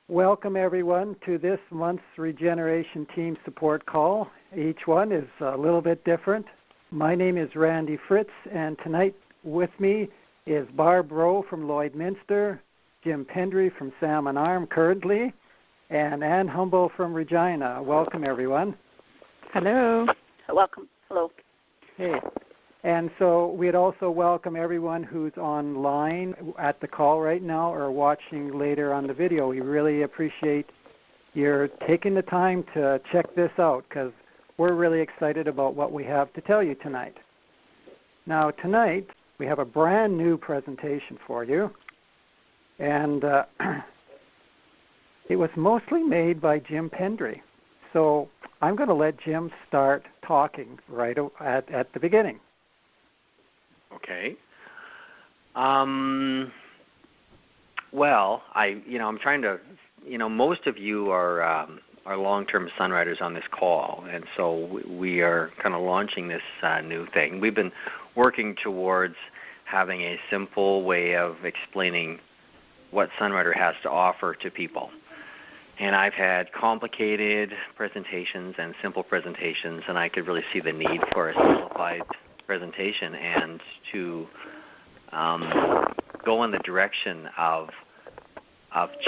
Welcome everyone to this month's Regeneration Team Support Call. Each one is a little bit different. My name is Randy Fritz, and tonight with me is Barb Rowe from Lloydminster, Jim Pendry from Salmon Arm currently, and Ann Humble from Regina. Welcome everyone. Hello. Welcome. Hello. Hey. And so we'd also welcome everyone who's online at the call right now or watching later on the video. We really appreciate your taking the time to check this out because we're really excited about what we have to tell you tonight. Now tonight we have a brand new presentation for you, and it was mostly made by Jim Pendry. So I'm going to let Jim start talking right at the beginning. Okay. Well, I'm trying to, most of you are long-term Sunriders on this call, and so we are kind of launching this new thing. We've been working towards having a simple way of explaining what Sunrider has to offer to people. And I've had complicated presentations and simple presentations, and I could really see the need for a simplified presentation and to go in the direction of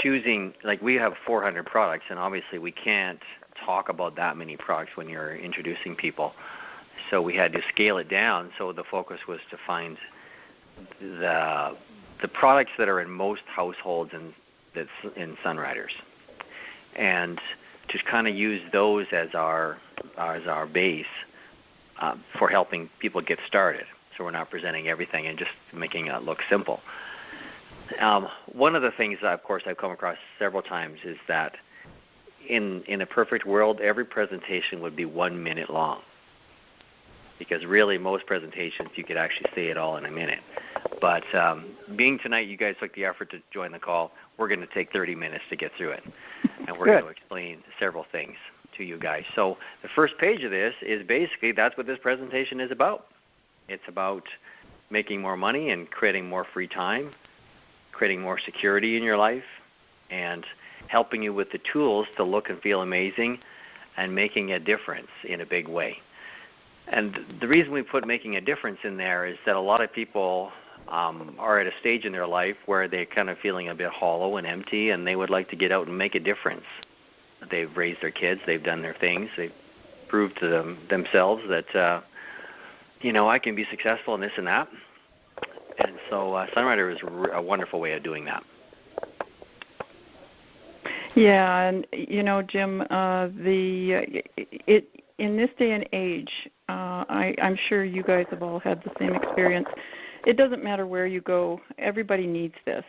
choosing, like we have 400 products, and obviously we can't talk about that many products when you're introducing people. So we had to scale it down, so the focus was to find the products that are in most households that's in Sunriders, and to kind of use those as our base for helping people get started. So we're not presenting everything and just making it look simple. One of the things that, of course, I've come across several times is that in a perfect world, every presentation would be 1 minute long. Because really, most presentations, you could actually say it all in a minute. But being tonight, you guys took the effort to join the call, we're going to take 30 minutes to get through it. And we're going to explain several things to you guys. So the first page of this is basically that's what this presentation is about. It's about making more money and creating more free time, creating more security in your life, and helping you with the tools to look and feel amazing and making a difference in a big way. And the reason we put making a difference in there is that a lot of people are at a stage in their life where they're kind of feeling a bit hollow and empty, and they would like to get out and make a difference. They've raised their kids, they've done their things, they've proved to themselves that, I can be successful in this and that. And so Sunrider is a wonderful way of doing that. Yeah, and Jim, in this day and age, I'm sure you guys have all had the same experience. It doesn't matter where you go; everybody needs this,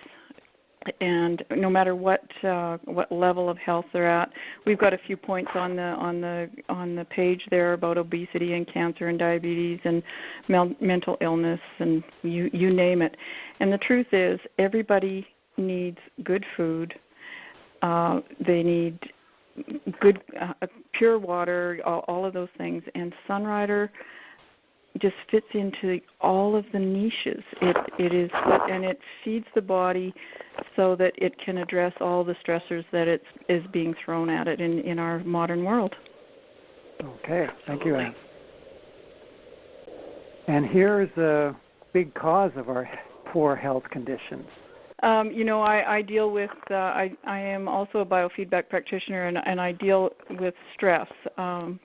and no matter what level of health they're at. We've got a few points on the page there about obesity and cancer and diabetes and mental illness and you name it. And the truth is, everybody needs good food. They need good, pure water, all of those things. And Sunrider just fits into all of the niches. It is, and it feeds the body so that it can address all the stressors that is being thrown at it in our modern world. Okay, thank you, Anne. And here is a big cause of our poor health conditions. I deal with, I am also a biofeedback practitioner, and I deal with stress and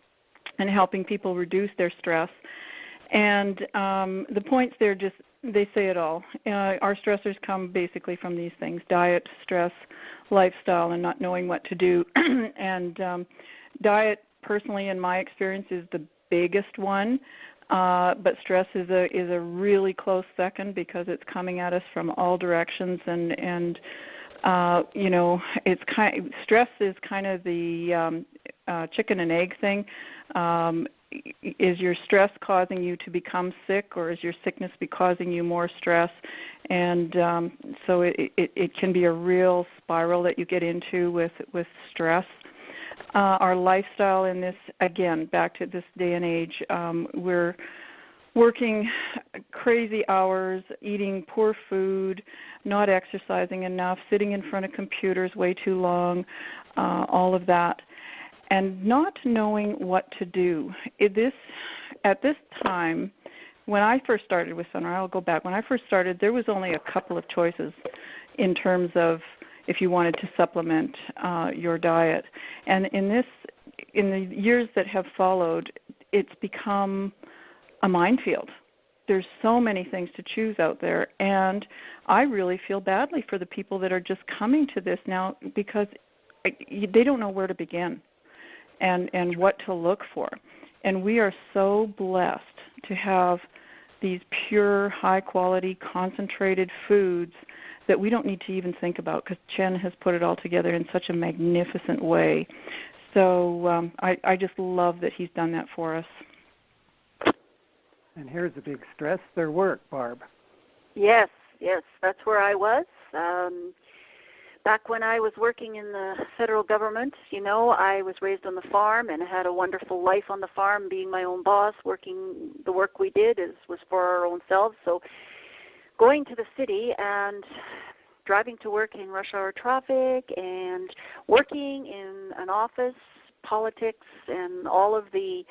helping people reduce their stress. And the points there they say it all. Our stressors come basically from these things: diet, stress, lifestyle, and not knowing what to do. And diet, personally, in my experience, is the biggest one. But stress is a really close second because it's coming at us from all directions, and stress is kind of the chicken and egg thing. Is your stress causing you to become sick, or is your sickness causing you more stress? And so it can be a real spiral that you get into with stress. Our lifestyle in this, again, back to this day and age, we're working crazy hours, eating poor food, not exercising enough, sitting in front of computers way too long, all of that, and not knowing what to do. At this time, when I first started with Sunrider, I'll go back. When I first started, there was only a couple of choices in terms of if you wanted to supplement your diet. And in the years that have followed, it's become a minefield. There's so many things to choose out there, and I really feel badly for the people that are just coming to this now because they don't know where to begin and what to look for. And we are so blessed to have these pure, high-quality, concentrated foods that we don't need to even think about because Chen has put it all together in such a magnificent way. So I just love that he's done that for us. And here's a big stress, their work, Barb. Yes, that's where I was. Back when I was working in the federal government, I was raised on the farm and had a wonderful life on the farm, being my own boss, working the work we did was for our own selves. So going to the city and driving to work in rush hour traffic and working in an office, politics, and all of the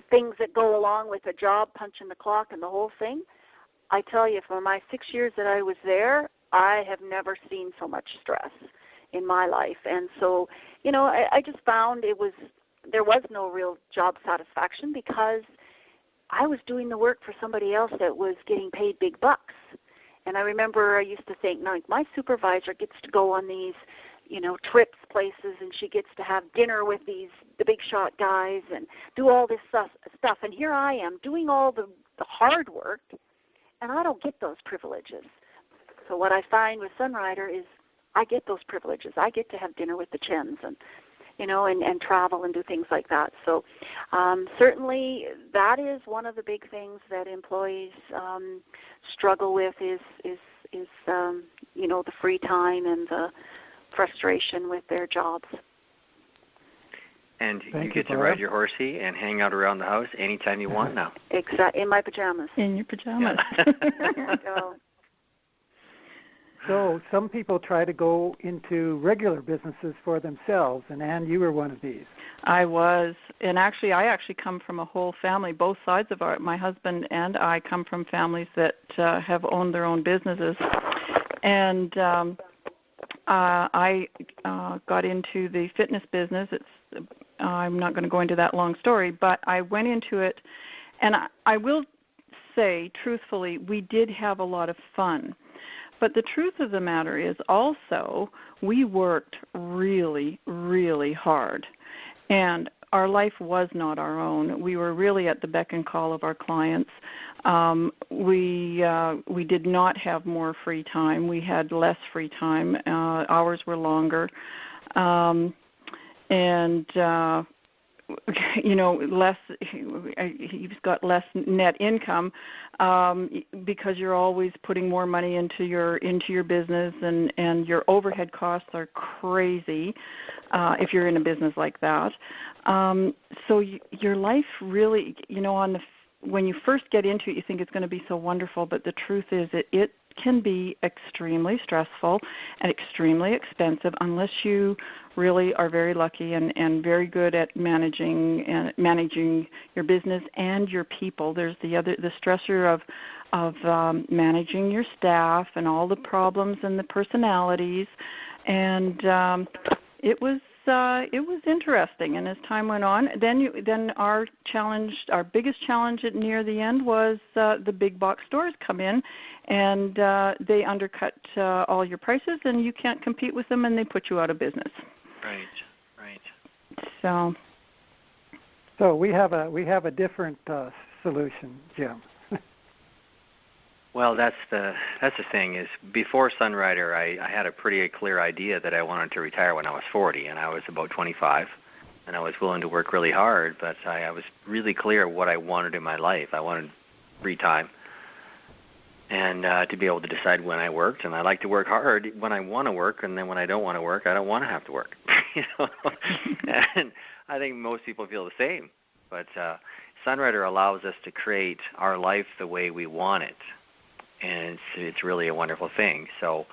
things that go along with a job, punching the clock and the whole thing, I tell you, for my 6 years that I was there, I have never seen so much stress in my life. And so, I just found there was no real job satisfaction because I was doing the work for somebody else that was getting paid big bucks. And I remember I used to think, my supervisor gets to go on these trips places, and she gets to have dinner with the big shot guys and do all this stuff. And here I am doing all the hard work, and I don't get those privileges. So what I find with Sunrider is I get those privileges. I get to have dinner with the Chens and travel and do things like that. So certainly that is one of the big things that employees struggle with is the free time and the frustration with their jobs. And you get to ride your horsey and hang out around the house anytime you want now. Exactly, in my pajamas. In your pajamas. Yeah. There you go. So some people try to go into regular businesses for themselves, and Ann, you were one of these. I was, and I actually come from a whole family. Both sides of my husband and I come from families that have owned their own businesses, and I got into the fitness business. I'm not going to go into that long story, but I went into it, and I will say truthfully, we did have a lot of fun. But the truth of the matter is also we worked really, really hard. And our life was not our own. We were really at the beck and call of our clients. We did not have more free time. We had less free time. Hours were longer. Less. You've got less net income because you're always putting more money into your business, and your overhead costs are crazy if you're in a business like that. So your life really, when you first get into it, you think it's going to be so wonderful, but the truth is it can be extremely stressful and extremely expensive unless you really are very lucky and very good at managing your business and your people. There's the stressor of managing your staff and all the problems and the personalities, and it was interesting. And as time went on, then our biggest challenge near the end was the big box stores come in, and they undercut all your prices, and you can't compete with them, and they put you out of business. Right. So we have a different solution, Jim. Well, that's the thing is before Sunrider, I had a pretty clear idea that I wanted to retire when I was 40, and I was about 25, and I was willing to work really hard, but I was really clear what I wanted in my life. I wanted free time and to be able to decide when I worked, and I like to work hard when I want to work, and then when I don't want to work, I don't want to have to work. And I think most people feel the same. But Sunrider allows us to create our life the way we want it, and it's really a wonderful thing. So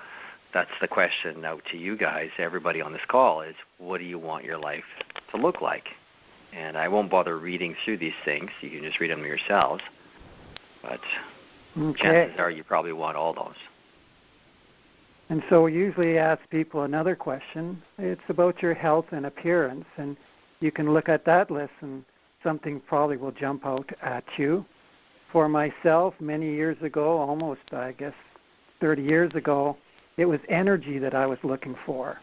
that's the question now to you guys, everybody on this call, is what do you want your life to look like? And I won't bother reading through these things. You can just read them yourselves. But chances are you probably want all those. And so we usually ask people another question. It's about your health and appearance. And you can look at that list and something probably will jump out at you. For myself, many years ago, almost, I guess, 30 years ago, it was energy that I was looking for.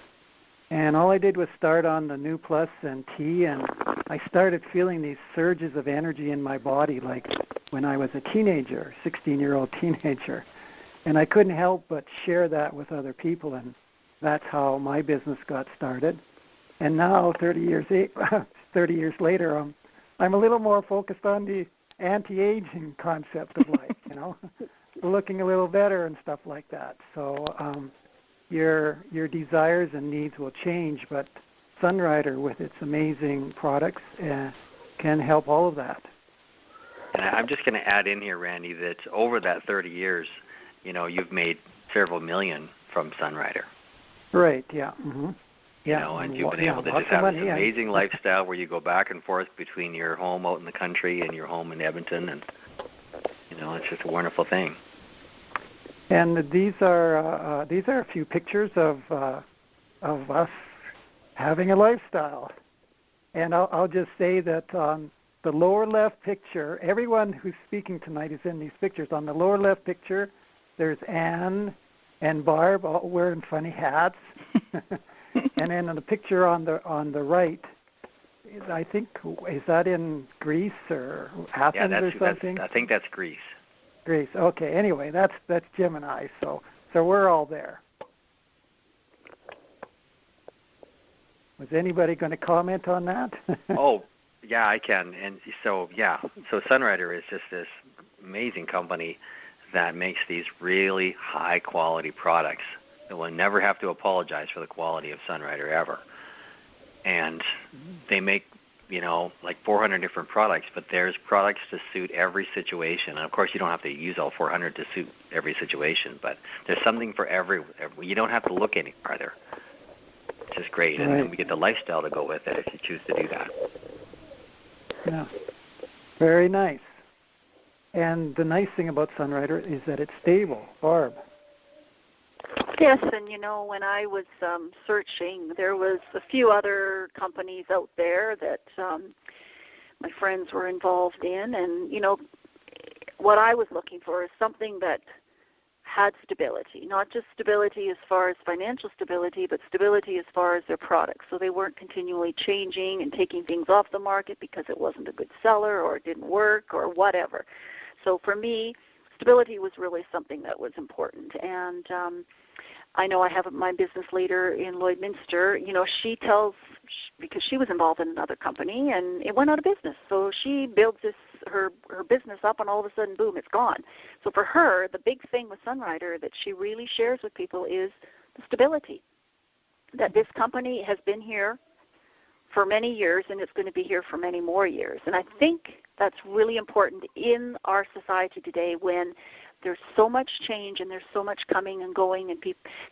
And all I did was start on the New Plus and T, and I started feeling these surges of energy in my body like when I was a teenager, 16-year-old teenager. And I couldn't help but share that with other people, and that's how my business got started. And now, 30 years later, I'm a little more focused on the anti-aging concept of life, looking a little better and stuff like that. So your desires and needs will change, but Sunrider, with its amazing products, can help all of that. And I'm just going to add in here, Randy, that over that 30 years, you've made several million from Sunrider. Right, yeah. Mm-hmm. Yeah, and you've been able to just have this amazing lifestyle where you go back and forth between your home out in the country and your home in Edmonton, and it's just a wonderful thing. And these are a few pictures of us having a lifestyle. And I'll just say that on the lower left picture, everyone who's speaking tonight is in these pictures. On the lower left picture, there's Anne and Barb all wearing funny hats. And then on the picture on the right, I think, is that in Greece or Athens or something? I think that's Greece. Greece. Okay. Anyway, that's Jim and I. So we're all there. Was anybody going to comment on that? Oh, yeah, I can. And so Sunrider is just this amazing company that makes these really high quality products. That will never have to apologize for the quality of Sunrider ever. And they make, like 400 different products, but there's products to suit every situation. And of course, you don't have to use all 400 to suit every situation, but there's something for every. You don't have to look any farther. It's just great, and then we get the lifestyle to go with it if you choose to do that. Yeah, very nice. And the nice thing about Sunrider is that it's stable. Barb. Yes, and when I was searching, there was a few other companies out there that my friends were involved in, and what I was looking for is something that had stability, not just stability as far as financial stability, but stability as far as their products. So they weren't continually changing and taking things off the market because it wasn't a good seller or it didn't work or whatever. So for me, stability was really something that was important. And I know I have my business leader in Lloydminster, she tells, because she was involved in another company and it went out of business. So she builds her business up and all of a sudden, boom, it's gone. So for her, the big thing with Sunrider that she really shares with people is the stability, that this company has been here for many years and it's going to be here for many more years. And I think that's really important in our society today when there's so much change and there's so much coming and going and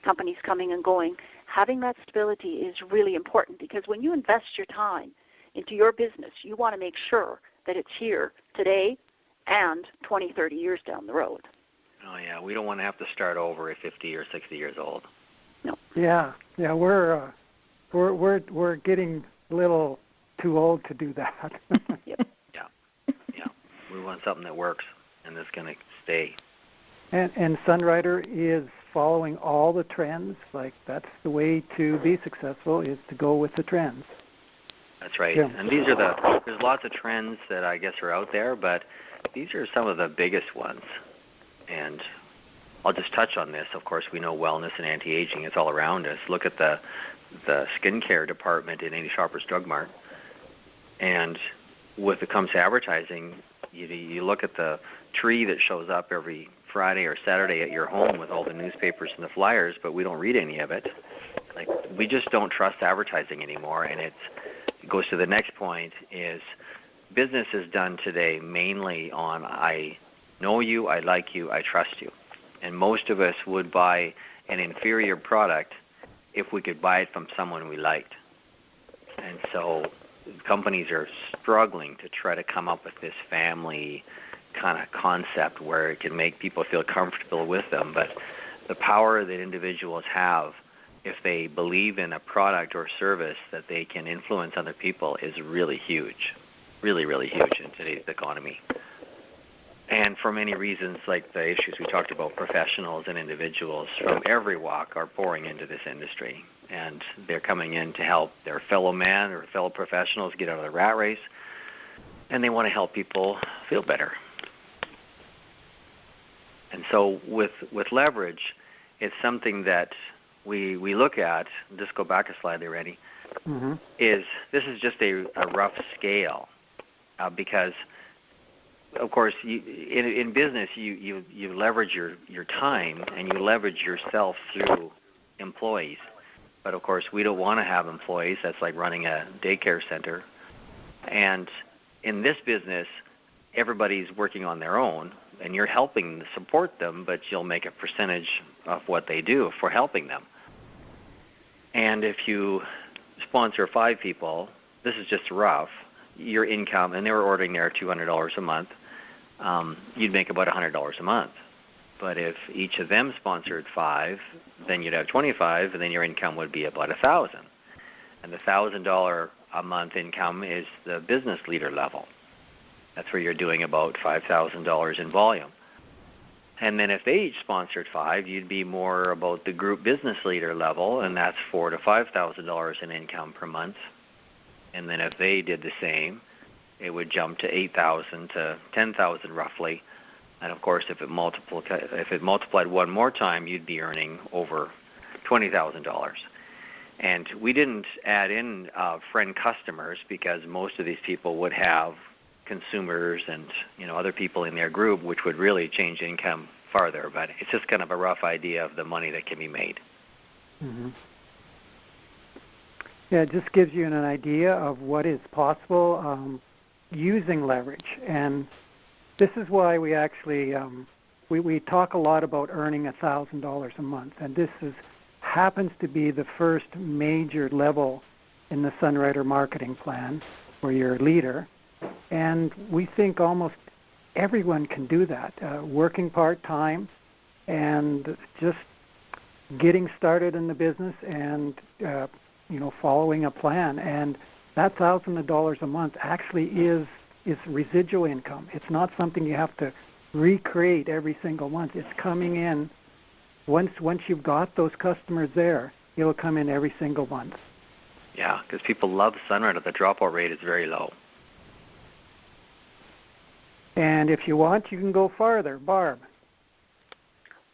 companies coming and going. Having that stability is really important because when you invest your time into your business, you want to make sure that it's here today and 20, 30 years down the road. Oh, yeah. We don't want to have to start over at 50 or 60 years old. No. Yeah. We're getting a little too old to do that. Yep. Yeah. We want something that works and that's going to stay. And Sunrider is following all the trends. Like that's the way to be successful is to go with the trends. That's right. Yeah. And there's lots of trends that I guess are out there, but these are some of the biggest ones. And I'll just touch on this. Of course, we know wellness and anti-aging is all around us. Look at the skincare department in any Shoppers Drug Mart. And when it comes to advertising, you look at the tree that shows up every Friday or Saturday at your home with all the newspapers and the flyers, but we don't read any of it. Like we just don't trust advertising anymore, and it goes to the next point is business is done today mainly on I know you, I like you, I trust you. And most of us would buy an inferior product if we could buy it from someone we liked. And so companies are struggling to try to come up with this family kind of concept where it can make people feel comfortable with them. But the power that individuals have if they believe in a product or service that they can influence other people is really huge, really, really huge in today's economy. And for many reasons, like the issues we talked about, professionals and individuals from every walk are pouring into this industry. And they're coming in to help their fellow man or fellow professionals get out of the rat race. And they want to help people feel better. And so with leverage, it's something that we look at, just go back a slide there, Randy, is this is just a rough scale because, of course, in business you leverage your time and you leverage yourself through employees. But, of course, we don't want to have employees. That's like running a daycare center. And in this business, everybody's working on their own, and you're helping support them, but you'll make a percentage of what they do for helping them. And if you sponsor 5 people, this is just rough, your income, and they were ordering there $200 a month, you'd make about $100 a month. But if each of them sponsored 5, then you'd have 25, and then your income would be about $1,000. And the $1,000 a month income is the business leader level. That's where you're doing about $5,000 in volume. And then if they each sponsored 5, you'd be more about the group business leader level, and that's $4,000 to $5,000 in income per month. And then if they did the same, it would jump to $8,000 to $10,000 roughly. And of course, if it multiplied one more time, you'd be earning over $20,000. And we didn't add in friend customers because most of these people would have consumers and other people in their group, which would really change income farther. But it's just kind of a rough idea of the money that can be made. Yeah, it just gives you an idea of what is possible using leverage. And this is why we actually we talk a lot about earning $1,000 a month, and this happens to be the first major level in the Sunrider marketing plan for your leader. And we think almost everyone can do that, working part-time and just getting started in the business and following a plan. And that $1,000 a month actually is residual income. It's not something you have to recreate every single month. It's coming in once you've got those customers there. It'll come in every single month. Yeah, because people love Sunrider. The dropout rate is very low. And if you want, you can go farther. Barb.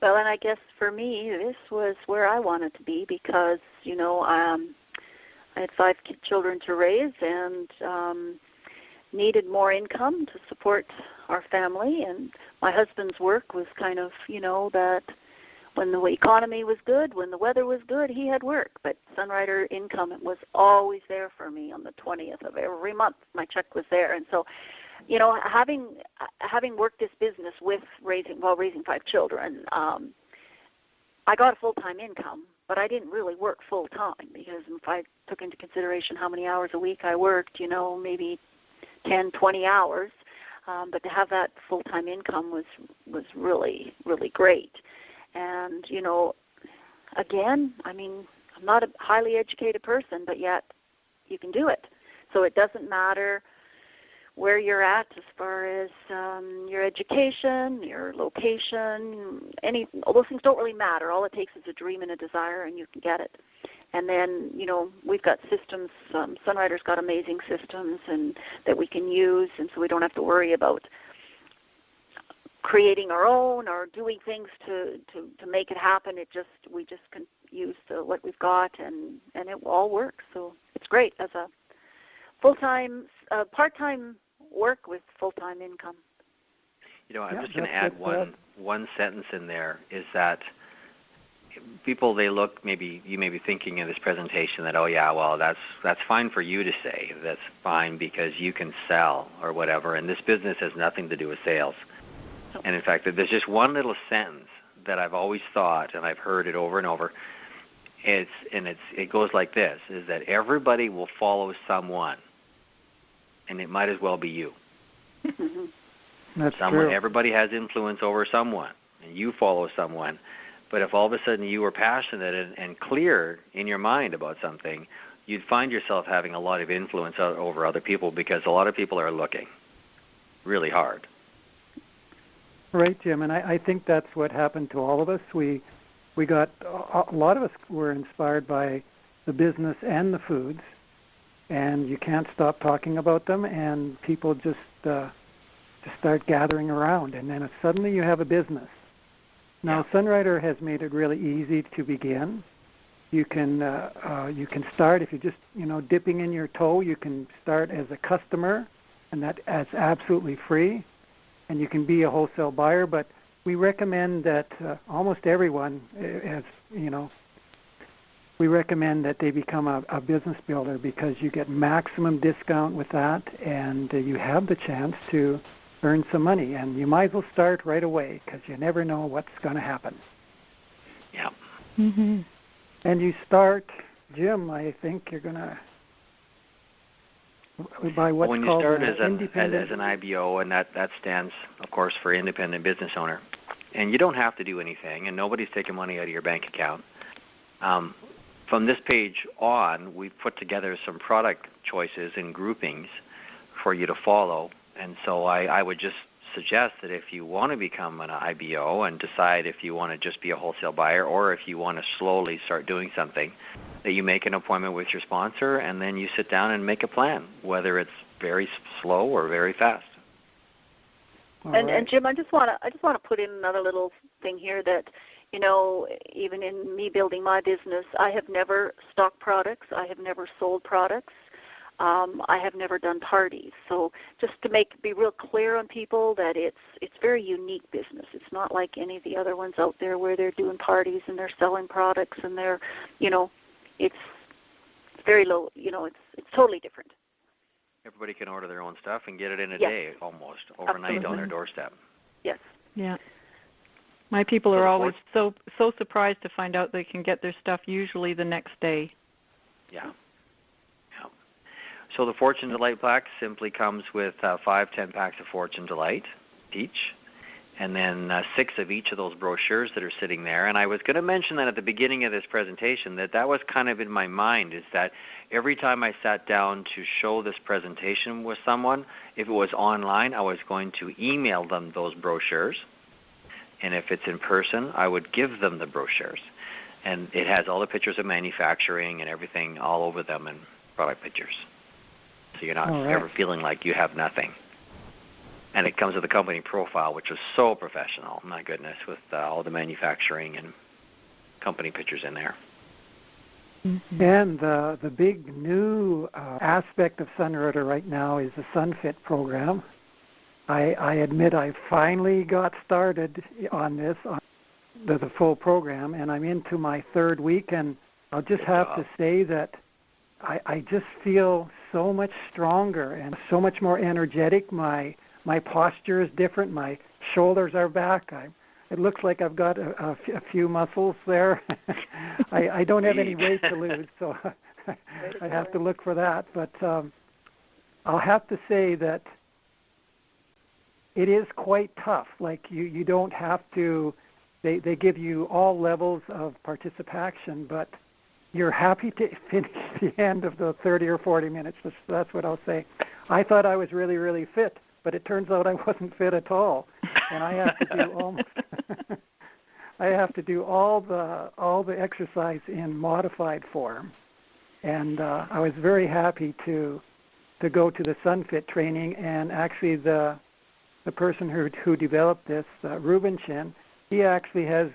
Well, and I guess for me, this was where I wanted to be because, I had 5 children to raise and needed more income to support our family. And my husband's work was kind of, that when the economy was good, when the weather was good, he had work. But Sunrider income was always there for me on the 20th of every month. My check was there. And so, having worked this business with raising 5 children, I got a full-time income, but I didn't really work full-time because if I took into consideration how many hours a week I worked, maybe 10, 20 hours, but to have that full-time income was really, really great. And, again, I'm not a highly educated person, but yet you can do it. So it doesn't matter where you're at as far as your education, your location, all those things don't really matter. All it takes is a dream and a desire, and you can get it. And then, we've got systems. Sunrider's got amazing systems and that we can use, and so we don't have to worry about creating our own or doing things to make it happen. We just can use what we've got, and it all works. So it's great as a full-time, part-time work with full-time income. I'm just going to add one sentence in there, is that people, they look, maybe you may be thinking in this presentation that, oh yeah, well that's fine for you to say. That's fine because you can sell or whatever. And this business has nothing to do with sales. And in fact, there's just one little sentence that I've always thought, and I've heard it over and over. It goes like this: is that everybody will follow someone, and it might as well be you. That's true. Everybody has influence over someone, and you follow someone. But if all of a sudden you were passionate and clear in your mind about something, you'd find yourself having a lot of influence over other people because a lot of people are looking really hard. Right, Jim, and I think that's what happened to all of us. We got, a lot of us were inspired by the business and the foods, and you can't stop talking about them, and people just start gathering around, and then suddenly you have a business. Now, Sunrider has made it really easy to begin. You can start, if you're just dipping in your toe, you can start as a customer, and that's absolutely free, and you can be a wholesale buyer. But we recommend that almost everyone, we recommend that they become a business builder because you get maximum discount with that, and you have the chance to earn some money, and you might as well start right away because you never know what's going to happen. Yeah. Mm-hmm. And you start, Jim, I think you're going to, by what's when you called start as independent. an IBO, and that stands, of course, for independent business owner, and you don't have to do anything, and nobody's taking money out of your bank account. From this page on, we've put together some product choices and groupings for you to follow. And so I would just suggest that if you want to become an IBO and decide if you want to just be a wholesale buyer or if you want to slowly start doing something, that you make an appointment with your sponsor and then you sit down and make a plan, whether it's very slow or very fast. And Jim, I just want to put in another little thing here that, even in me building my business, I have never stocked products. I have never sold products. I have never done parties. So just to be real clear on people that it's very unique business. It's not like any of the other ones out there where they're doing parties and they're selling products and they're, it's very low. It's totally different. Everybody can order their own stuff and get it in a day almost, overnight. Absolutely. On their doorstep. Yes. Yeah. My people are always so surprised to find out they can get their stuff usually the next day. Yeah. So the Fortune Delight plaque simply comes with 5 10-packs of Fortune Delight each, and then 6 of each of those brochures that are sitting there. And I was going to mention that at the beginning of this presentation, that was kind of in my mind, is that every time I sat down to show this presentation with someone, if it was online, I was going to email them those brochures. And if it's in person, I would give them the brochures. And it has all the pictures of manufacturing and everything all over them and product pictures. So you're not ever feeling like you have nothing. And it comes with a company profile, which is so professional, my goodness, with all the manufacturing and company pictures in there. Mm-hmm. And the big new aspect of Sunrider right now is the SunFit program. I admit I finally got started on this, on the full program, and I'm into my 3rd week, and I'll just have to say that I just feel so much stronger and so much more energetic. My posture is different. My shoulders are back. It looks like I've got a few muscles there. I don't have any weight to lose, so I have to look for that. But I'll have to say that it is quite tough. Like you don't have to. They give you all levels of participation, but you're happy to finish the end of the 30 or 40 minutes. That's what I'll say. I thought I was really, really fit, but it turns out I wasn't fit at all, and I have to do I have to do all the exercise in modified form, and I was very happy to go to the SunFit training, and actually the person who developed this, Ruben Chin, he actually has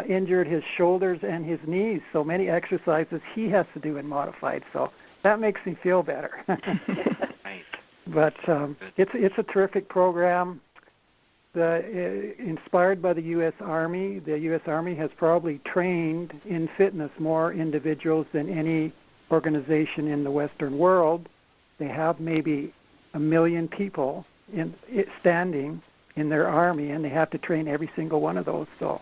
injured his shoulders and his knees, so many exercises he has to do in modified. So that makes me feel better. Nice. But it's a terrific program. inspired by the U.S. Army. The U.S. Army has probably trained in fitness more individuals than any organization in the Western world. They have maybe 1 million people standing in their army, and they have to train every single one of those. So,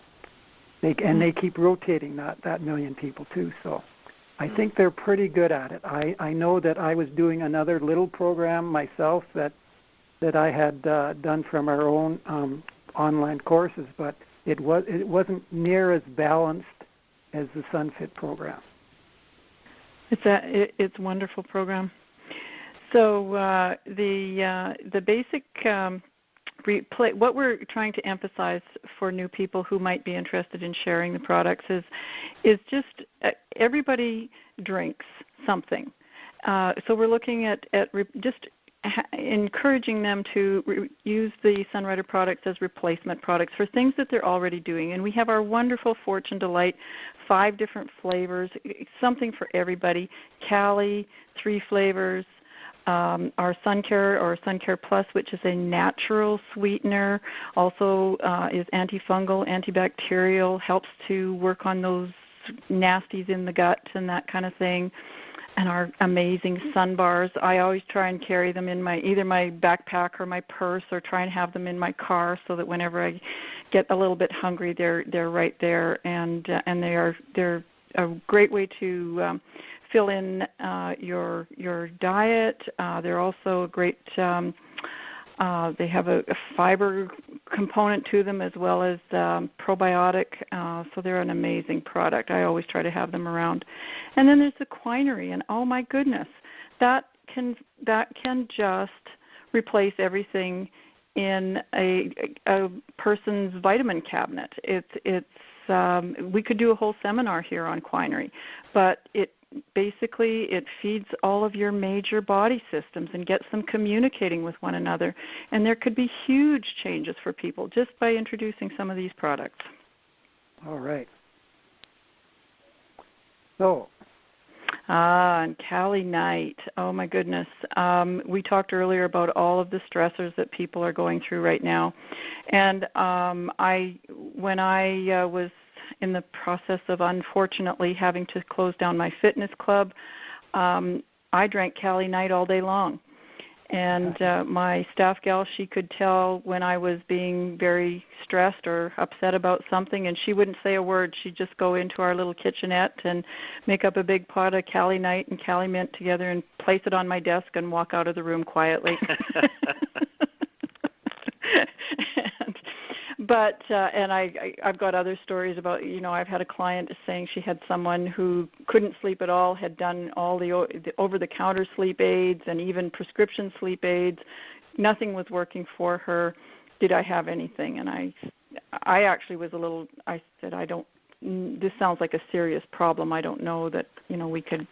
they keep rotating that 1 million people too. So, I think they're pretty good at it. I know that I was doing another little program myself that I had done from our own online courses, but it wasn't near as balanced as the SunFit program. It's a wonderful program. So the basic what we're trying to emphasize for new people who might be interested in sharing the products is just everybody drinks something. So we're looking at just encouraging them to use the Sunrider products as replacement products for things that they're already doing. And we have our wonderful Fortune Delight, 5 different flavors, something for everybody. Cali, 3 flavors. Our Suncare or Suncare Plus, which is a natural sweetener, also is antifungal, antibacterial, helps to work on those nasties in the gut and that kind of thing. And our amazing sun bars. I always try and carry them in either my backpack or my purse, or try and have them in my car so that whenever I get a little bit hungry, they're right there, and they're a great way to fill in your diet. They're also a great. They have a fiber component to them as well as probiotic, so they're an amazing product. I always try to have them around. And then there's the Quinery, and oh my goodness, that can just replace everything in a person's vitamin cabinet. We could do a whole seminar here on Quinery, but it feeds all of your major body systems and gets them communicating with one another. And there could be huge changes for people just by introducing some of these products. All right. So. And Cali Night. Oh, my goodness. We talked earlier about all of the stressors that people are going through right now. And when I was in the process of unfortunately having to close down my fitness club, I drank Cali Night all day long. And my staff gal, she could tell when I was being very stressed or upset about something, and she wouldn't say a word. She'd just go into our little kitchenette and make up a big pot of Cali Night and Cali Mint together and place it on my desk and walk out of the room quietly. But I've got other stories about, I've had a client saying she had someone who couldn't sleep at all, had done all the over-the-counter sleep aids and even prescription sleep aids. Nothing was working for her. Did I have anything? And I actually was I said, this sounds like a serious problem. I don't know that, we could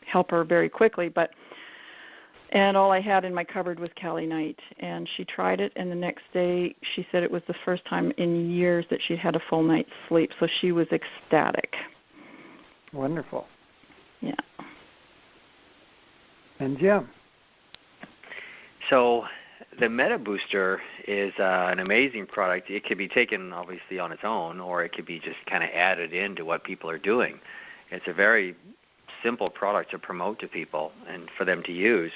help her very quickly, and all I had in my cupboard was Cali Night. And she tried it, and the next day she said it was the first time in years that she'd had a full night's sleep. So she was ecstatic. Wonderful. Yeah. And Jim? So the Meta Booster is an amazing product. It could be taken, obviously, on its own, or it could be just kind of added into what people are doing. It's a very simple product to promote to people and for them to use,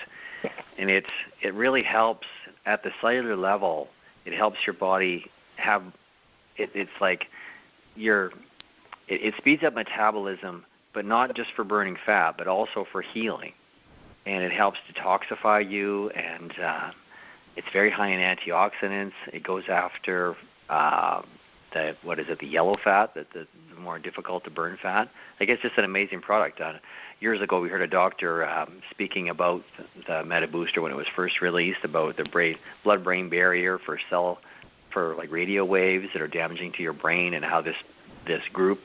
and it really helps at the cellular level. It helps your body have it's like it speeds up metabolism, but not just for burning fat, but also for healing, and it helps detoxify you, and it's very high in antioxidants. It goes after the yellow fat, the more difficult to burn fat. I guess it's just an amazing product. Years ago, we heard a doctor speaking about the Meta Booster when it was first released, about the blood-brain barrier for like radio waves that are damaging to your brain, and how this group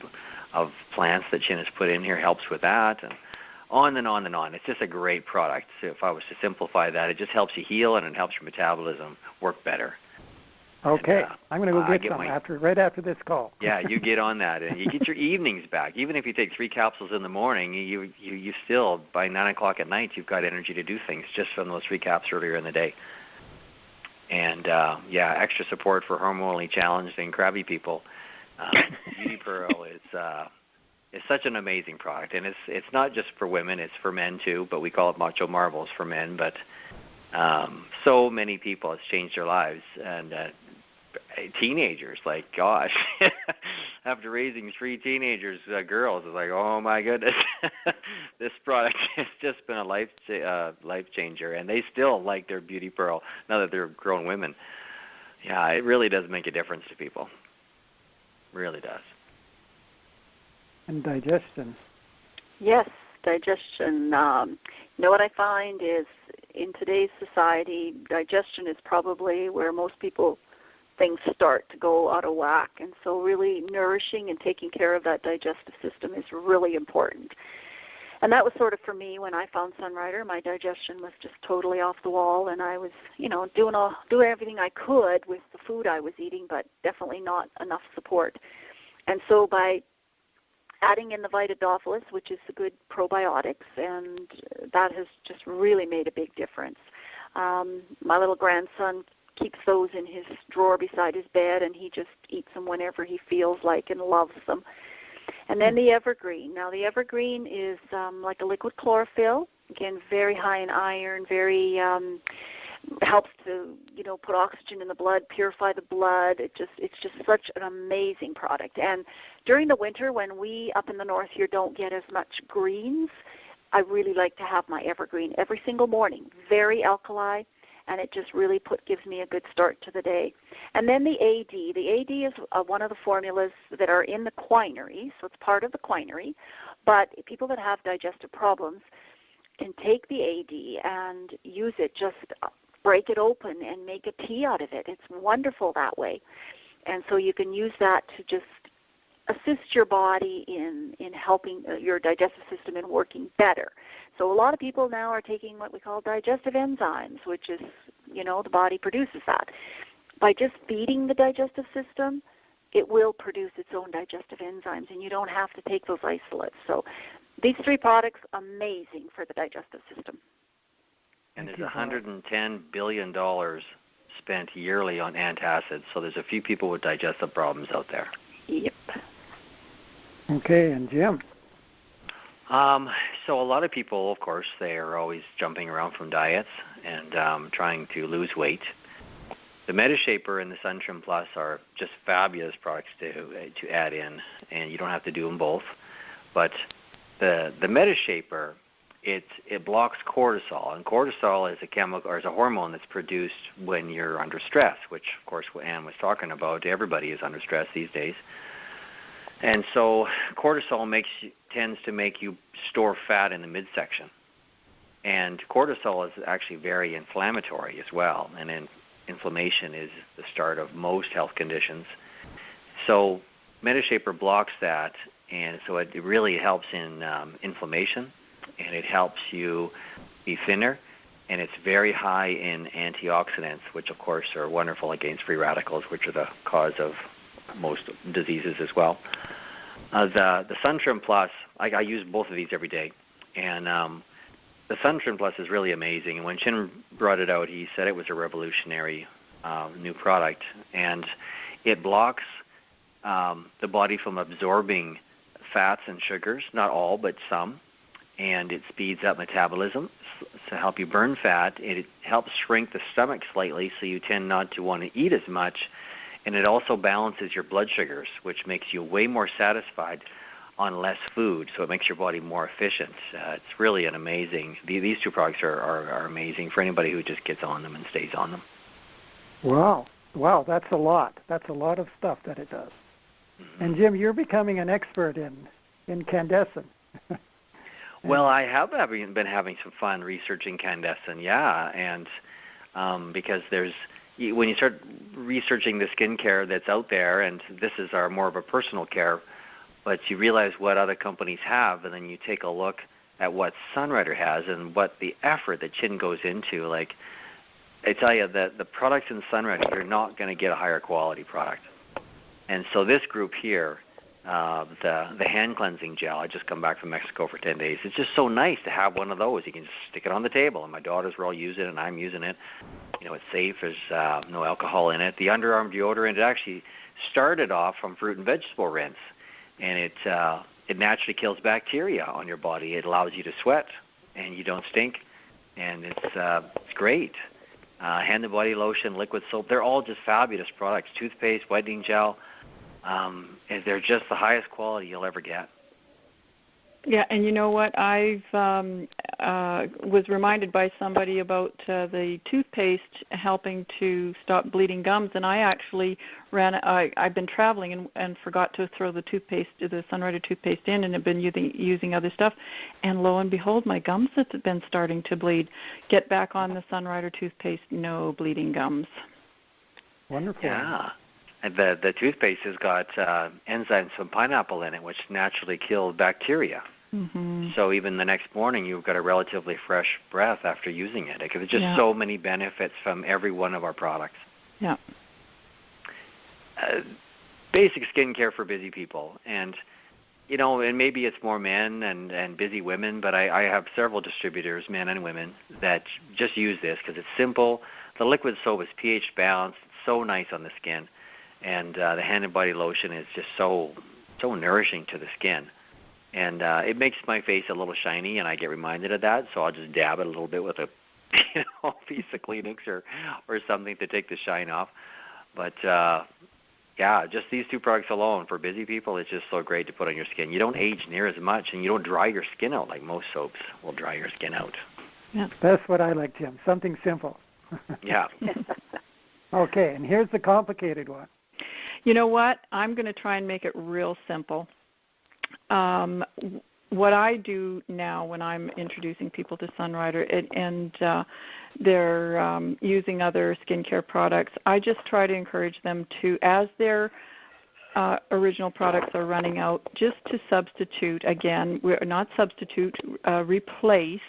of plants that Chin has put in here helps with that, and on and on and on. It's just a great product. So if I was to simplify that, it just helps you heal, and it helps your metabolism work better. Okay, and, I'm going to go get some right after this call. Yeah, you get on that, and you get your evenings back. Even if you take 3 capsules in the morning, you still, by 9 o'clock at night, you've got energy to do things just from those 3 caps earlier in the day. And extra support for hormonally challenged and crabby people. Beauty Pearl is such an amazing product, and it's not just for women; it's for men too. But we call it Macho Marbles for men. But so many people, it's changed their lives, and teenagers, like, gosh, after raising 3 teenagers, girls, it's like, oh my goodness, this product has just been a life changer, and they still like their Beauty Pearl now that they're grown women. Yeah, it really does make a difference to people. Really does. And digestion. Yes, digestion. You know what I find is in today's society, digestion is probably where most people things start to go out of whack. And so really nourishing and taking care of that digestive system is really important. And that was sort of for me when I found Sunrider. My digestion was just totally off the wall, and I was, doing everything I could with the food I was eating, but definitely not enough support. And so by adding in the Vitadophilus, which is a good probiotics, and that has just really made a big difference. My little grandson keeps those in his drawer beside his bed, and he just eats them whenever he feels like and loves them. And then the Evergreen. Now, the Evergreen is like a liquid chlorophyll. Again, very high in iron, very helps to, put oxygen in the blood, purify the blood. It's just such an amazing product. And during the winter, when we up in the north here don't get as much greens, I really like to have my Evergreen every single morning. Very alkali, and it just really gives me a good start to the day. And then the AD. The AD is one of the formulas that are in the quinary, so it's part of the quinary. But people that have digestive problems can take the AD and use it, just break it open and make a tea out of it. It's wonderful that way. And so you can use that to just assist your body in helping your digestive system in working better. So a lot of people now are taking what we call digestive enzymes, which is, the body produces that. By just feeding the digestive system, it will produce its own digestive enzymes, and you don't have to take those isolates. So these 3 products, amazing for the digestive system. And there's $110 billion spent yearly on antacids, so there's a few people with digestive problems out there. Yep. Okay, and Jim? So a lot of people, of course, they are always jumping around from diets and trying to lose weight. The Metashaper and the Suntrim Plus are just fabulous products to add in, and you don't have to do them both. But the Metashaper, it blocks cortisol, and cortisol is a chemical or is a hormone that's produced when you're under stress, which of course what Anne was talking about. Everybody is under stress these days. And so cortisol tends to make you store fat in the midsection. And cortisol is actually very inflammatory as well. And inflammation is the start of most health conditions. So Metashaper blocks that, and so it really helps in inflammation, and it helps you be thinner. And it's very high in antioxidants, which of course are wonderful against free radicals, which are the cause of most diseases as well. The Suntrim Plus, I use both of these every day, and the Suntrim Plus is really amazing. And when Chin brought it out, he said it was a revolutionary new product, and it blocks the body from absorbing fats and sugars, not all, but some, and it speeds up metabolism to help you burn fat. It helps shrink the stomach slightly, so you tend not to want to eat as much. And it also balances your blood sugars, which makes you way more satisfied on less food, so it makes your body more efficient. It's really an amazing, these 2 products are amazing for anybody who just gets on them and stays on them. Wow, that's a lot. That's a lot of stuff that it does. Mm-hmm. And Jim, you're becoming an expert in Candescent. Well, I have been having some fun researching Candescent, and because when you start researching the skincare that's out there, and this is more of a personal care, but you realize what other companies have, and then you take a look at what Sunrider has and what the effort that Chin goes into. Like, I tell you that the products in Sunrider, you're not going to get a higher quality product. And so this group here, the hand cleansing gel. I just come back from Mexico for 10 days. It's just so nice to have one of those. You can just stick it on the table, and my daughters will all use it, and I'm using it. You know, it's safe. There's no alcohol in it. The underarm deodorant, it actually started off from fruit and vegetable rinse, and it naturally kills bacteria on your body. It allows you to sweat, and you don't stink, and it's great. Hand and body lotion, liquid soap, they're all just fabulous products. Toothpaste, whitening gel, and they're just the highest quality you'll ever get. Yeah, and you know what? I've was reminded by somebody about the toothpaste helping to stop bleeding gums, and I actually I've been traveling and forgot to throw the Sunrider toothpaste in, and have been using other stuff, and lo and behold, my gums have been starting to bleed. Get back on the Sunrider toothpaste, no bleeding gums. Wonderful. Yeah. And the toothpaste has got enzymes from pineapple in it, which naturally kill bacteria. Mm-hmm. So even the next morning, you've got a relatively fresh breath after using it. Because there's just so many benefits from every one of our products. Yeah. Basic skincare for busy people. And, you know, and maybe it's more men and busy women, but I have several distributors, men and women, that just use this because it's simple. The liquid soap is pH balanced. It's so nice on the skin. And the hand and body lotion is just so nourishing to the skin. And it makes my face a little shiny, and I get reminded of that, so I'll just dab it a little bit with a piece of Kleenex or something to take the shine off. But, yeah, just these two products alone for busy people, it's just so great to put on your skin. You don't age near as much, and you don't dry your skin out like most soaps will dry your skin out. Yeah. That's what I like, Jim. Something simple. Yeah. Okay, and here's the complicated one. You know what? I'm going to try and make it real simple. What I do now when I'm introducing people to Sunrider and they're using other skincare products, I just try to encourage them to, as their original products are running out, just to substitute, again, replace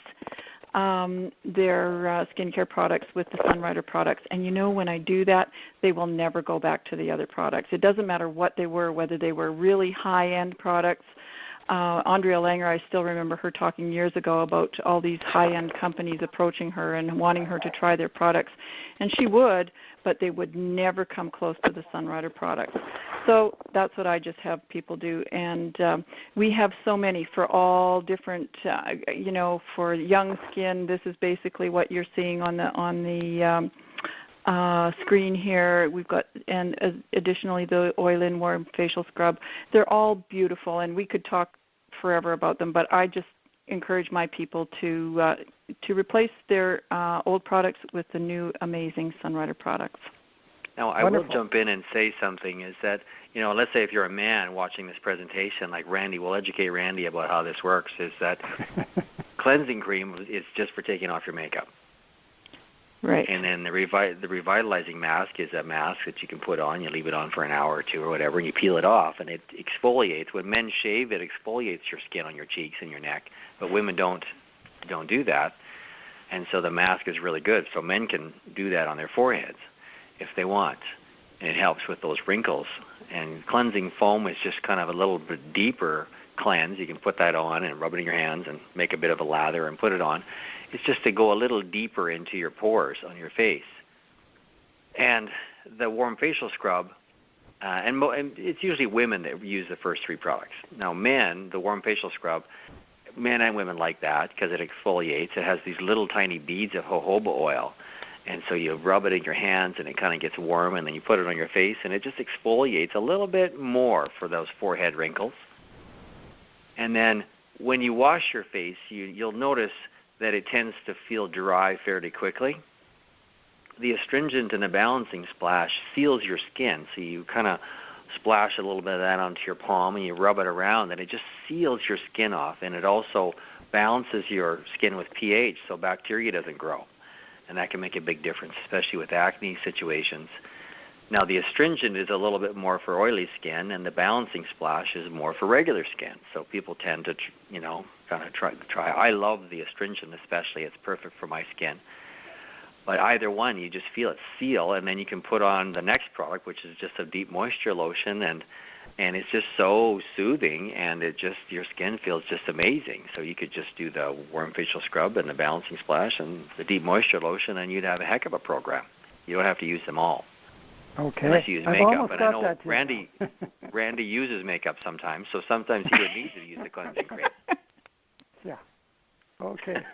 their skincare products with the Sunrider products. And you know, when I do that, they will never go back to the other products. It doesn't matter what they were, whether they were really high-end products. Andrea Langer, I still remember her talking years ago about all these high-end companies approaching her and wanting her to try their products. And she would, but they would never come close to the Sunrider products. So that's what I just have people do. And we have so many for all different, you know, for young skin, this is basically what you're seeing on the screen here. We've got, and additionally, the oil-in warm facial scrub. They're all beautiful, and we could talk forever about them, but I just encourage my people to replace their old products with the new amazing Sunrider products. Now, I will jump in and say something is that, you know, let's say if you're a man watching this presentation, like Randy, we'll educate Randy about how this works, is that cleansing cream is just for taking off your makeup. Right. And then the revitalizing mask is a mask that you can put on. You leave it on for an hour or two or whatever, and you peel it off, and it exfoliates. When men shave, it exfoliates your skin on your cheeks and your neck, but women don't do that. And so the mask is really good. So men can do that on their foreheads if they want, and it helps with those wrinkles. And cleansing foam is just kind of a little bit deeper cleanse. You can put that on and rub it in your hands and make a bit of a lather and put it on. It's just to go a little deeper into your pores on your face. And the warm facial scrub, and it's usually women that use the first three products. Now men, the warm facial scrub, men and women like that because it exfoliates. It has these little tiny beads of jojoba oil. And so you rub it in your hands and it kind of gets warm, and then you put it on your face, and it just exfoliates a little bit more for those forehead wrinkles. And then when you wash your face, you'll notice that it tends to feel dry fairly quickly. The astringent and the balancing splash seals your skin, so you kind of splash a little bit of that onto your palm and you rub it around, and it just seals your skin off, and it also balances your skin with pH so bacteria doesn't grow. And that can make a big difference, especially with acne situations. Now, the astringent is a little bit more for oily skin, and the balancing splash is more for regular skin. So people tend to, you know, kind of try. I love the astringent especially. It's perfect for my skin. But either one, you just feel it seal, and then you can put on the next product, which is just a deep moisture lotion, and And it's just so soothing, and your skin feels just amazing. So you could just do the warm facial scrub and the balancing splash and the deep moisture lotion, and you'd have a heck of a program. You don't have to use them all. Okay. Unless you use I've makeup. almost And got I know that too. Randy uses makeup sometimes, so sometimes he would need to use the cleansing cream. Yeah. Okay.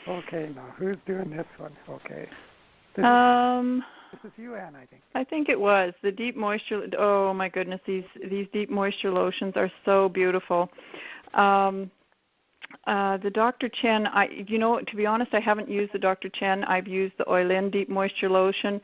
Okay, now who's doing this one? Okay. This is you, Anne, I think. I think it was the deep moisture. Oh my goodness, these deep moisture lotions are so beautiful. The Dr. Chen, to be honest, I haven't used the Dr. Chen. I've used the Oilin Deep Moisture Lotion,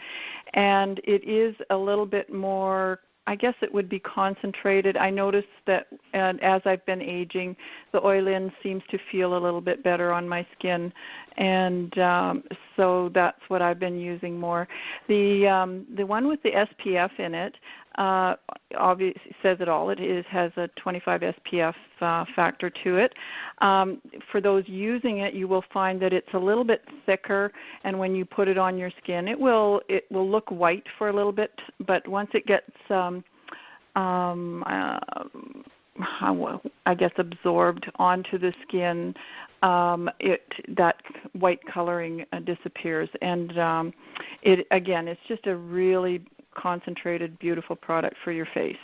and it is a little bit more, I guess it would be concentrated. I noticed that as I've been aging, the Oilin seems to feel a little bit better on my skin, and so that's what I've been using more. The one with the SPF in it obviously says it all. It has a 25 SPF factor to it. For those using it, you will find that it's a little bit thicker, and when you put it on your skin, it will look white for a little bit, but once it gets I guess absorbed onto the skin, that white coloring disappears, and it's just a really concentrated, beautiful product for your face.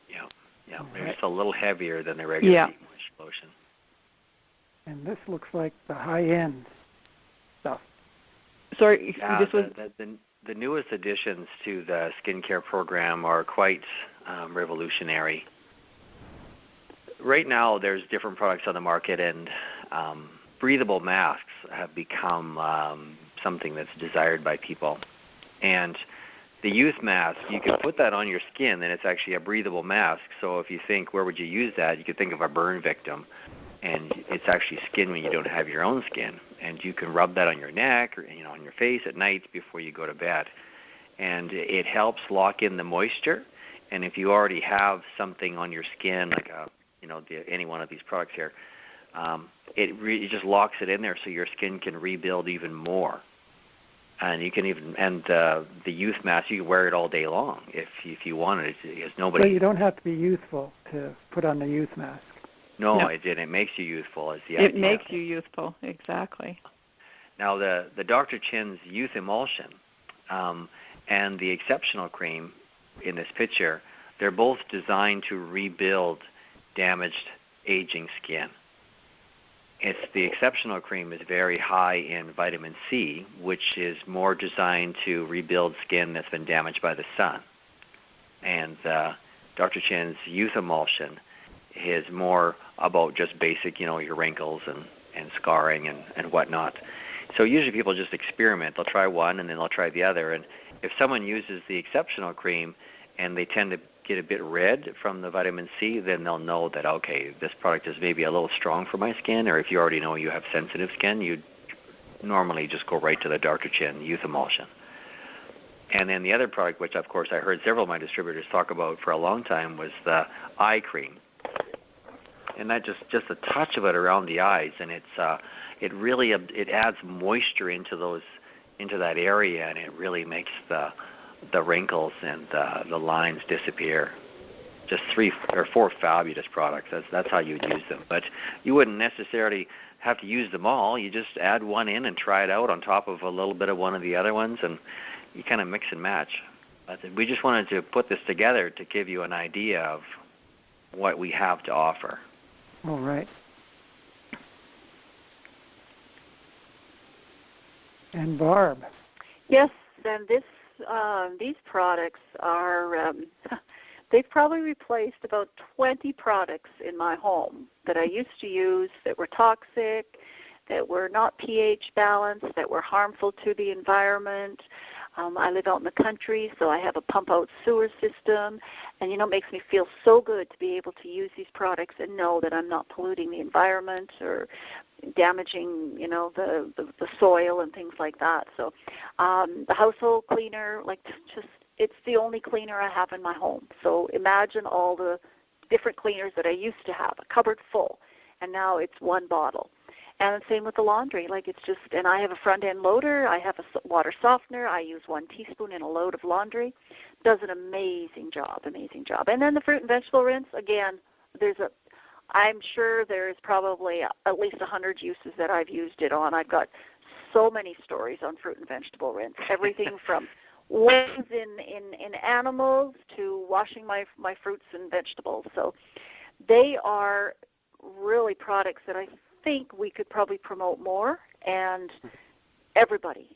Yeah. They're just a little heavier than the regular deep moisture lotion. And this looks like the high-end stuff. Sorry, this was the newest additions to the skincare program are quite revolutionary. Right now, there's different products on the market, and breathable masks have become something that's desired by people. And the youth mask, you can put that on your skin, and it's actually a breathable mask. So if you think, where would you use that? You could think of a burn victim, and it's actually skin when you don't have your own skin. And you can rub that on your neck or on your face at night before you go to bed. And it helps lock in the moisture. And if you already have something on your skin, like any one of these products here, it just locks it in there so your skin can rebuild even more. And you can the youth mask, you can wear it all day long if you wanted it. Because nobody. So you don't have to be youthful to put on the youth mask. No, it makes you youthful. Is the idea. It makes you youthful, exactly. Now the Dr. Chen's Youth Emulsion and the Exceptional Cream in this picture, they're both designed to rebuild damaged, aging skin. The Exceptional Cream is very high in vitamin C, which is more designed to rebuild skin that's been damaged by the sun. And Dr. Chen's Youth Emulsion is more about just basic, your wrinkles and scarring and whatnot. So usually people just experiment. They'll try one and then they'll try the other. And if someone uses the Exceptional Cream and they tend to get a bit red from the vitamin C, then they'll know that, okay, this product is maybe a little strong for my skin, or if you already know you have sensitive skin, you'd normally just go right to the Dr. Chen Youth Emulsion. And then the other product, which of course I heard several of my distributors talk about for a long time, was the eye cream. And that just a touch of it around the eyes, and it adds moisture into that area, and it really makes the wrinkles and the lines disappear. Just 3 or 4 fabulous products. That's how you'd use them. But you wouldn't necessarily have to use them all. You just add one in and try it out on top of a little bit of one of the other ones, and you kind of mix and match. But we just wanted to put this together to give you an idea of what we have to offer. All right. And Barb. Yes, and these products are, they've probably replaced about 20 products in my home that I used to use that were toxic, that were not pH balanced, that were harmful to the environment. I live out in the country, so I have a pump-out sewer system, and it makes me feel so good to be able to use these products and know that I'm not polluting the environment or damaging, the soil and things like that. So the household cleaner, it's the only cleaner I have in my home. So imagine all the different cleaners that I used to have, a cupboard full, and now it's one bottle. And same with the laundry. Like it's just, and I have a front end loader. I have a water softener. I use 1 teaspoon in a load of laundry. Does an amazing job, amazing job. And then the fruit and vegetable rinse, again, I'm sure there's probably at least 100 uses that I've used it on. I've got so many stories on fruit and vegetable rinse. Everything from wounds in animals to washing my fruits and vegetables. So they are really products that I think we could probably promote more, and everybody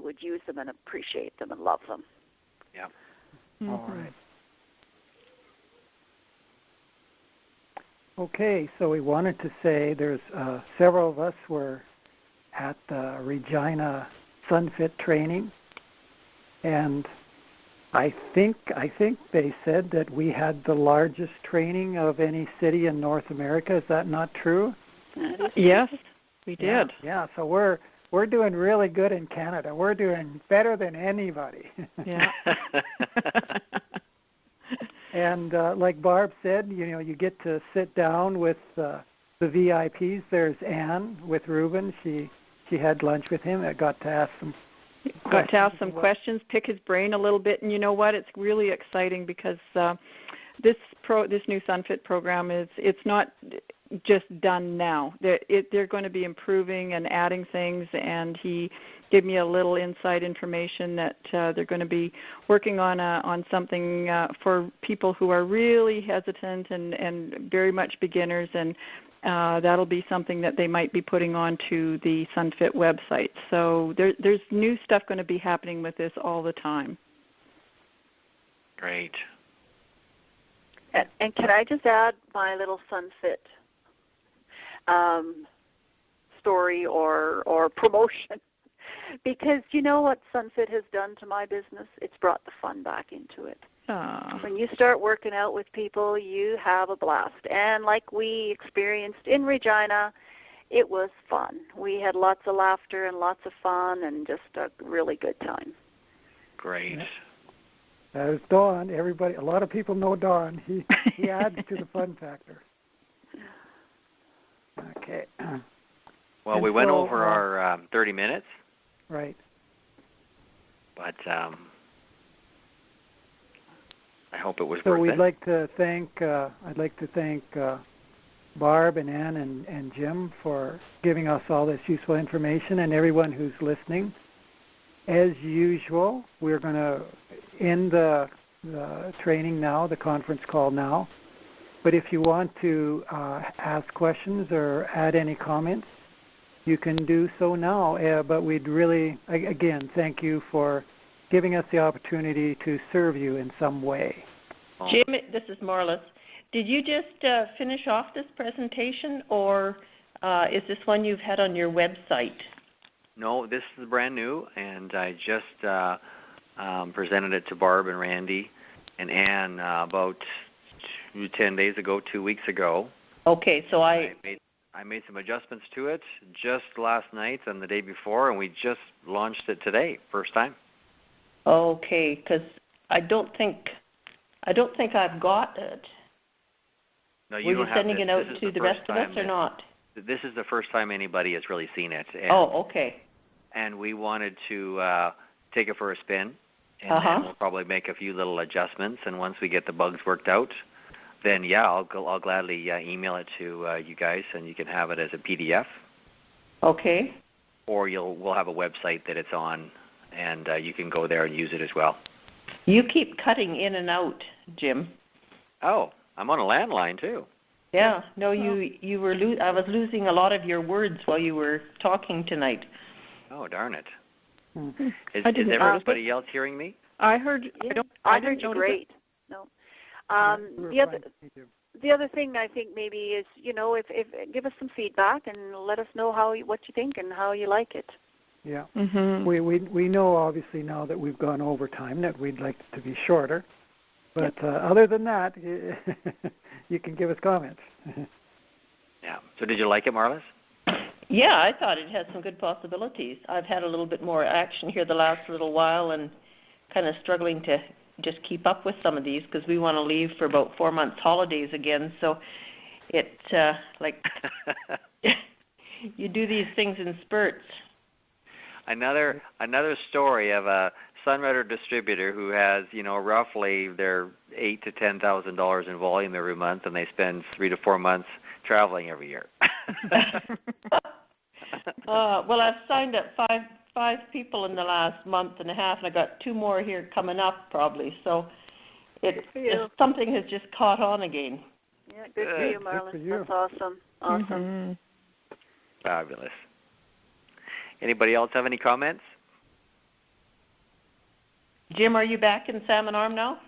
would use them and appreciate them and love them. Yeah. Mm-hmm. All right. Okay, so we wanted to say there's several of us were at the Regina Sunfit training, and I think they said that we had the largest training of any city in North America. Is that not true? Yes, we did. Yeah, so we're doing really good in Canada. We're doing better than anybody. Yeah. And like Barb said, you get to sit down with the VIPs. There's Anne with Ruben. She had lunch with him. I got to ask some questions, pick his brain a little bit. And you know what? It's really exciting because this new Sunfit program it's not just done now. They're going to be improving and adding things, and he gave me a little inside information that they're going to be working on something for people who are really hesitant and very much beginners, and that'll be something that they might be putting onto the Sunfit website. So there's new stuff going to be happening with this all the time. Great. And can I just add my little Sunfit story or promotion? Because you know what Sunfit has done to my business? It's brought the fun back into it. When you start working out with people, you have a blast. And like we experienced in Regina, it was fun. We had lots of laughter and lots of fun and just a really good time. Great. Yeah. That is Don. A lot of people know Don. He adds to the fun factor. Okay. Well, we went over our 30 minutes. Right. But I hope it was worth it. So we'd like to thank. I'd like to thank Barb and Ann and Jim for giving us all this useful information, and everyone who's listening. As usual, we're going to end the training now, the conference call now. But if you want to ask questions or add any comments, you can do so now. But we'd really, again, thank you for giving us the opportunity to serve you in some way. Jim, this is Marlis. Did you just finish off this presentation, or is this one you've had on your website? No, this is brand new, and I just presented it to Barb and Randy and Ann about 10 days ago, 2 weeks ago. Okay, so I made some adjustments to it just last night and the day before, and we just launched it today, first time. Okay, because I don't think I've got it. No, you Were you sending it out to the rest of us or not? This is the first time anybody has really seen it. And, okay. And we wanted to take it for a spin, and then we'll probably make a few little adjustments. And once we get the bugs worked out, then I'll gladly email it to you guys, and you can have it as a PDF. Okay. Or we'll have a website that it's on, and you can go there and use it as well. You keep cutting in and out, Jim. Oh, I'm on a landline too. Yeah. No, you were. I was losing a lot of your words while you were talking tonight. Oh, darn it! Mm-hmm. Is everybody else hearing me? I heard. Yeah, I heard you great. No. The other thing I think maybe is, if give us some feedback and let us know what you think and how you like it. Yeah. Mm-hmm. We know obviously now that we've gone over time that we'd like it to be shorter, but other than that, you can give us comments. Yeah. So did you like it, Marlis? Yeah, I thought it had some good possibilities. I've had a little bit more action here the last little while and kind of struggling to just keep up with some of these because we want to leave for about 4 months holidays again. So it You do these things in spurts. Another story of a Sunrider distributor who has, roughly their $8,000 to $10,000 in volume every month, and they spend 3 to 4 months traveling every year. Well, I've signed up five people in the last month and a half, and I got 2 more here coming up probably. So something has just caught on again. Yeah, good for you, Marlon. For you. That's awesome. Awesome. Mm-hmm. Fabulous. Anybody else have any comments? Jim, are you back in Salmon Arm now?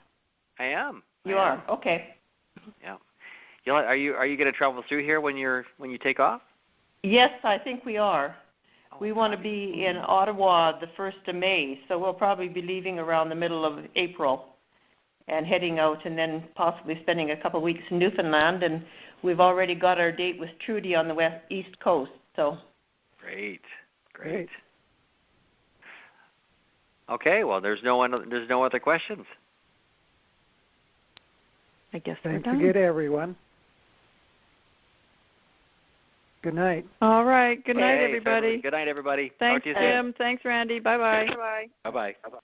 I am. You are. Okay. Yeah. Are you going to travel through here when you take off? Yes, I think we are. We want to be in Ottawa the 1st of May, so we'll probably be leaving around the middle of April and heading out, and then possibly spending a couple of weeks in Newfoundland. And we've already got our date with Trudy on the east coast. So great. Okay, well, there's no other questions. I guess Thanks we're done. again, everyone. Good night. All right. Good night, everybody. Good night, everybody. Thanks, Talk to you soon. Jim. Thanks, Randy. Bye-bye. Bye-bye. Bye-bye.